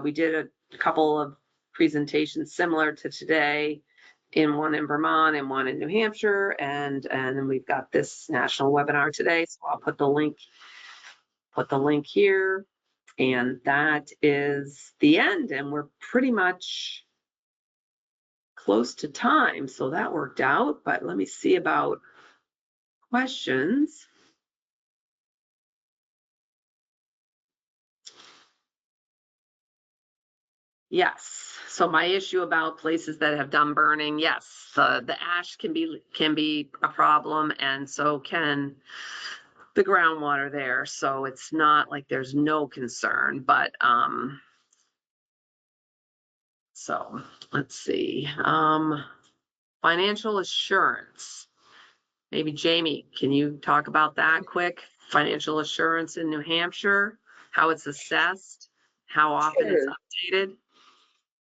We did a couple of presentations similar to today, one in Vermont and one in New Hampshire, and then we've got this national webinar today. So I'll put the link here, and that is the end. And we're pretty much close to time, so that worked out. But let me see about questions. Yes. So my issue about places that have done burning, yes, the ash can be a problem, and so can the groundwater there. So it's not like there's no concern, but so let's see. Financial assurance. Maybe Jamie, can you talk about that quick? Financial assurance in New Hampshire, how it's assessed, how often it's updated.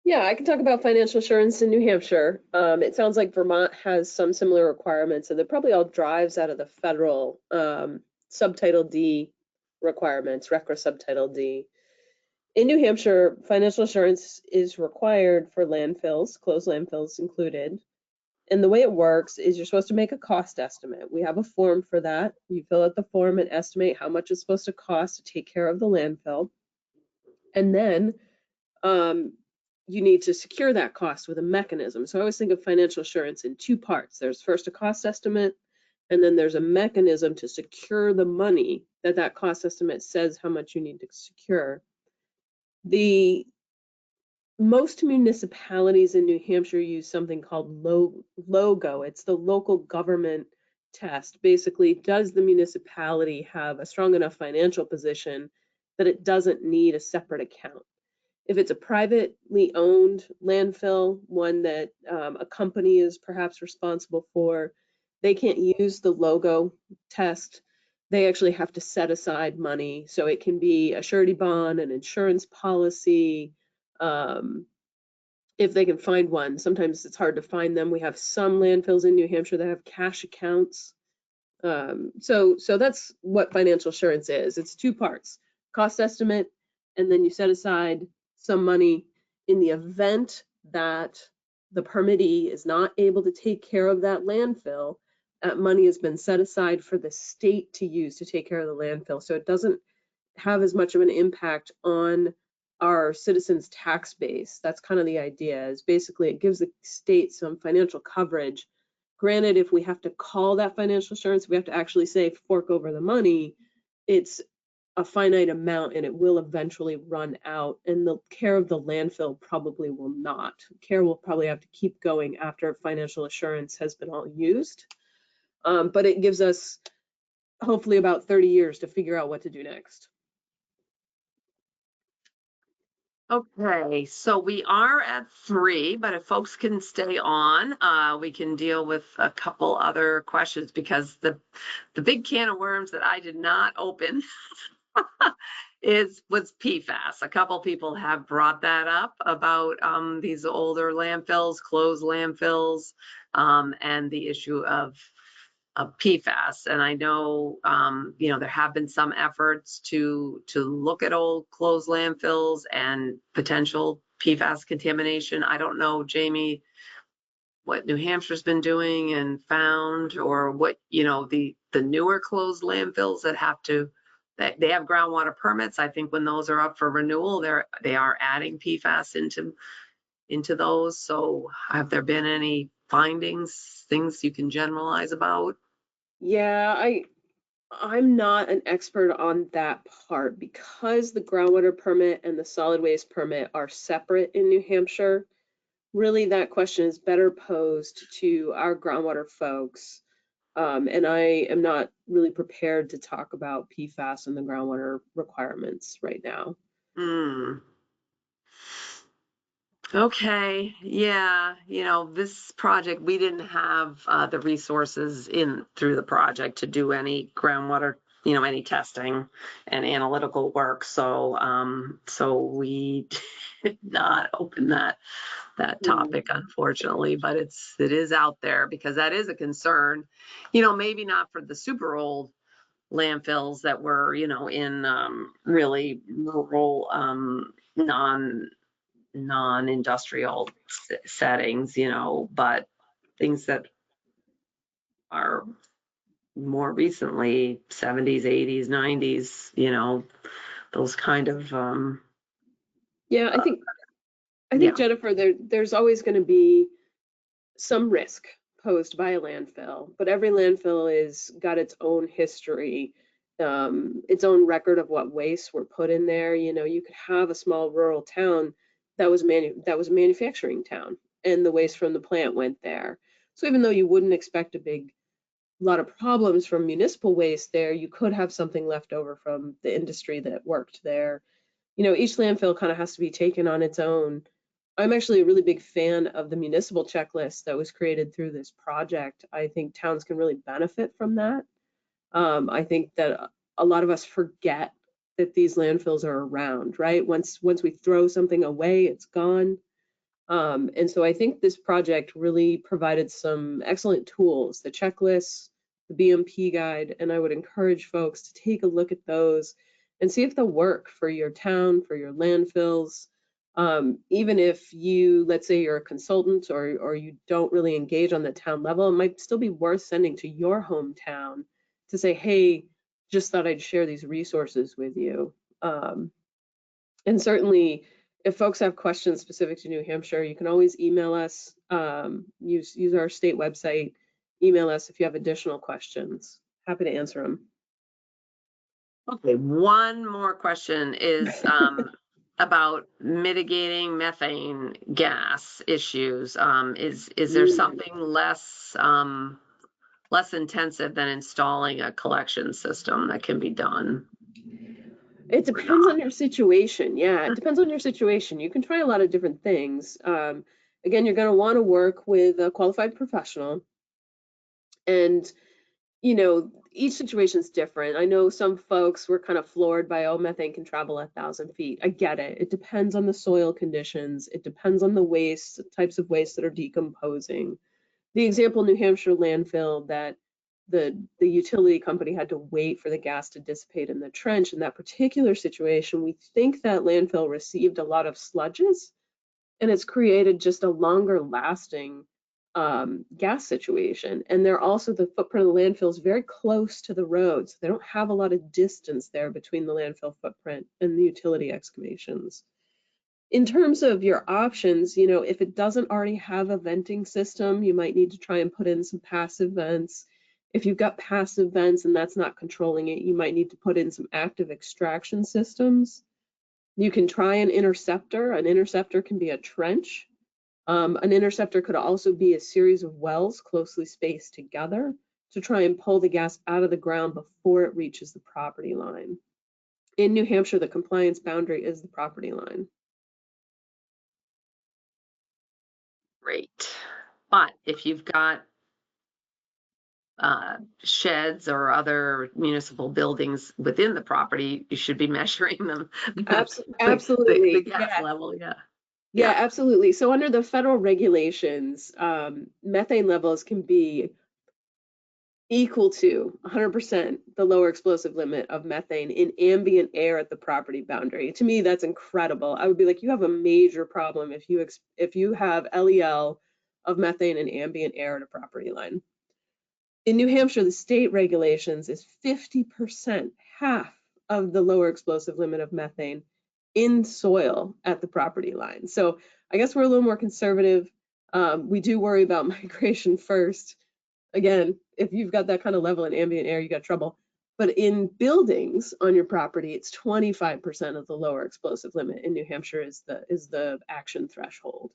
Yeah, I can talk about financial assurance in New Hampshire. It sounds like Vermont has some similar requirements, and it probably all drives out of the federal Subtitle D requirements, RCRA Subtitle D. In New Hampshire, financial assurance is required for landfills, closed landfills included. And the way it works is you're supposed to make a cost estimate. We have a form for that. You fill out the form and estimate how much it's supposed to cost to take care of the landfill. And then you need to secure that cost with a mechanism. So I always think of financial assurance in two parts. There's first a cost estimate, and then there's a mechanism to secure the money that cost estimate says how much you need to secure. Most municipalities in New Hampshire use something called LOGO. It's the local government test. Basically, does the municipality have a strong enough financial position that it doesn't need a separate account? If it's a privately owned landfill, one that a company is perhaps responsible for, they can't use the LOGO test. They actually have to set aside money. So it can be a surety bond, an insurance policy, if they can find one. Sometimes it's hard to find them. We have some landfills in New Hampshire that have cash accounts. So that's what financial assurance is. It's two parts: cost estimate, and then you set aside some money in the event that the permittee is not able to take care of that landfill. That money has been set aside for the state to use to take care of the landfill. So it doesn't have as much of an impact on our citizens' tax base. That's kind of the idea, is basically it gives the state some financial coverage. Granted, if we have to call that financial assurance, we have to actually say fork over the money, it's a finite amount and it will eventually run out, and the care of the landfill probably will not. Care will probably have to keep going after financial assurance has been all used. But it gives us hopefully about 30 years to figure out what to do next. Okay, so we are at 3, but if folks can stay on, we can deal with a couple other questions, because the big can of worms that I did not open was PFAS. A couple people have brought that up about these older landfills, closed landfills. and the issue of PFAS. And I know, there have been some efforts to look at old closed landfills and potential PFAS contamination. I don't know, Jamie, what New Hampshire's been doing and found, or what, the newer closed landfills that they have groundwater permits. I think when those are up for renewal, they are adding PFAS into those. So have there been any findings, things you can generalize about? Yeah, I'm not an expert on that part because the groundwater permit and the solid waste permit are separate in New Hampshire. Really, that question is better posed to our groundwater folks. And I am not really prepared to talk about PFAS and the groundwater requirements right now. Hmm. Okay, yeah, this project, we didn't have the resources through the project to do any groundwater, any testing and analytical work. So we did not open that Mm. topic, unfortunately, but it is out there because that is a concern. Maybe not for the super old landfills that were, in really rural, non-industrial settings, but things that are more recently 70s, 80s, 90s, those kind of Yeah, I uh, think I think yeah. Jennifer, there's always going to be some risk posed by a landfill, but every landfill is got its own history, its own record of what wastes were put in there. You could have a small rural town that was a manufacturing town, and the waste from the plant went there. So even though you wouldn't expect a lot of problems from municipal waste there, you could have something left over from the industry that worked there. Each landfill kind of has to be taken on its own. I'm actually a really big fan of the municipal checklist that was created through this project. I think towns can really benefit from that. I think that a lot of us forget that these landfills are around, right? Once we throw something away, it's gone. And so I think this project really provided some excellent tools, the checklists, the BMP guide, and I would encourage folks to take a look at those and see if they'll work for your town, for your landfills. Even if let's say you're a consultant or you don't really engage on the town level, it might still be worth sending to your hometown to say, hey, just thought I'd share these resources with you. And certainly, if folks have questions specific to New Hampshire, you can always email us, use our state website, email us if you have additional questions. Happy to answer them. Okay, one more question is about mitigating methane gas issues. Is there something less intensive than installing a collection system that can be done It or depends not? on your situation. Yeah, it depends on your situation. You can try a lot of different things. Again, you're going to want to work with a qualified professional, and each situation is different. I know some folks were kind of floored by, oh, methane can travel 1,000 feet. I get it. It depends on the soil conditions. It depends on the waste, types of waste that are decomposing. The example New Hampshire landfill that the utility company had to wait for the gas to dissipate in the trench. In that particular situation, we think that landfill received a lot of sludges, and it's created just a longer lasting gas situation. And they're also, the footprint of the landfill is very close to the road, so they don't have a lot of distance there between the landfill footprint and the utility excavations. In terms of your options, if it doesn't already have a venting system, you might need to try and put in some passive vents. If you've got passive vents and that's not controlling it, you might need to put in some active extraction systems. You can try an interceptor. An interceptor can be a trench. An interceptor could also be a series of wells closely spaced together to try and pull the gas out of the ground before it reaches the property line. In New Hampshire, the compliance boundary is the property line. Great. But if you've got sheds or other municipal buildings within the property, you should be measuring them, the Absolutely. gas Yeah. level. Yeah. Yeah, absolutely. So under the federal regulations, methane levels can be equal to 100% the lower explosive limit of methane in ambient air at the property boundary. To me, that's incredible. I would be like, you have a major problem if you have LEL of methane in ambient air at a property line. In New Hampshire, the state regulations is 50%, half of the lower explosive limit of methane in soil at the property line. So I guess we're a little more conservative. We do worry about migration first. Again, if you've got that kind of level in ambient air, you got trouble. But in buildings on your property, it's 25% of the lower explosive limit in New Hampshire is the action threshold.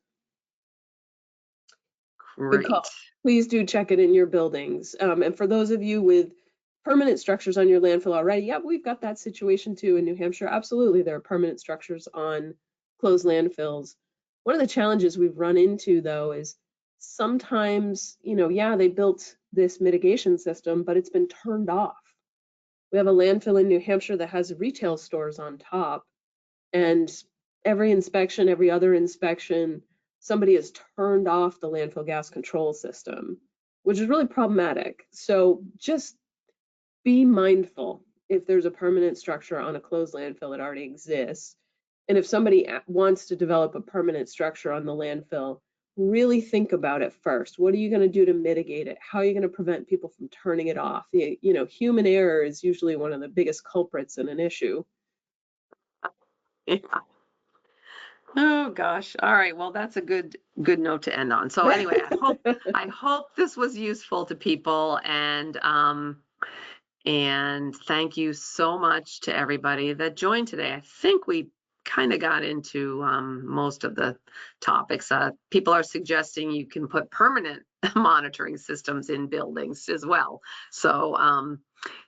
Good Great. call. Please do check it in your buildings. And for those of you with permanent structures on your landfill already, yeah, we've got that situation too in New Hampshire. Absolutely, there are permanent structures on closed landfills. One of the challenges we've run into though is sometimes, yeah, they built this mitigation system, but it's been turned off. We have a landfill in New Hampshire that has retail stores on top, and every inspection, every other inspection, somebody has turned off the landfill gas control system, which is really problematic. So just be mindful if there's a permanent structure on a closed landfill that already exists. And if somebody wants to develop a permanent structure on the landfill, really think about it first. What are you going to do to mitigate it? How are you going to prevent people from turning it off? Human error is usually one of the biggest culprits in an issue. Yeah. Oh gosh. All right. Well, that's a good note to end on. So anyway, I hope this was useful to people, and thank you so much to everybody that joined today. I think we kind of got into most of the topics. People are suggesting you can put permanent monitoring systems in buildings as well. So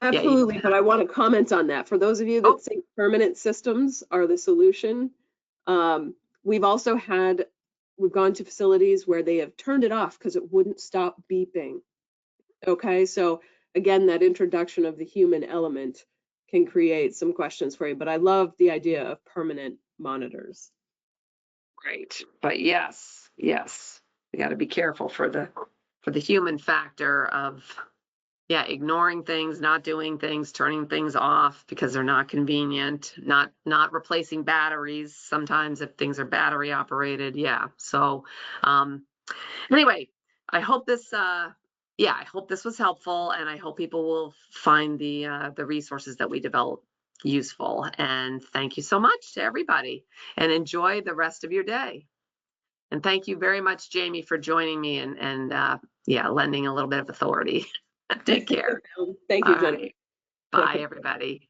Absolutely, but I want to comment on that. For those of you that think permanent systems are the solution, we've gone to facilities where they have turned it off because it wouldn't stop beeping. Okay, so again, that introduction of the human element can create some questions for you, but I love the idea of permanent monitors. Great. But yes, we got to be careful for the human factor of ignoring things, not doing things, turning things off because they're not convenient, not replacing batteries sometimes if things are battery operated. Yeah. So anyway, I hope this was helpful, and I hope people will find the resources that we develop useful. And thank you so much to everybody, and enjoy the rest of your day. And thank you very much, Jamie, for joining me and lending a little bit of authority. Take care. Thank you, Jenny. Right. Bye, everybody.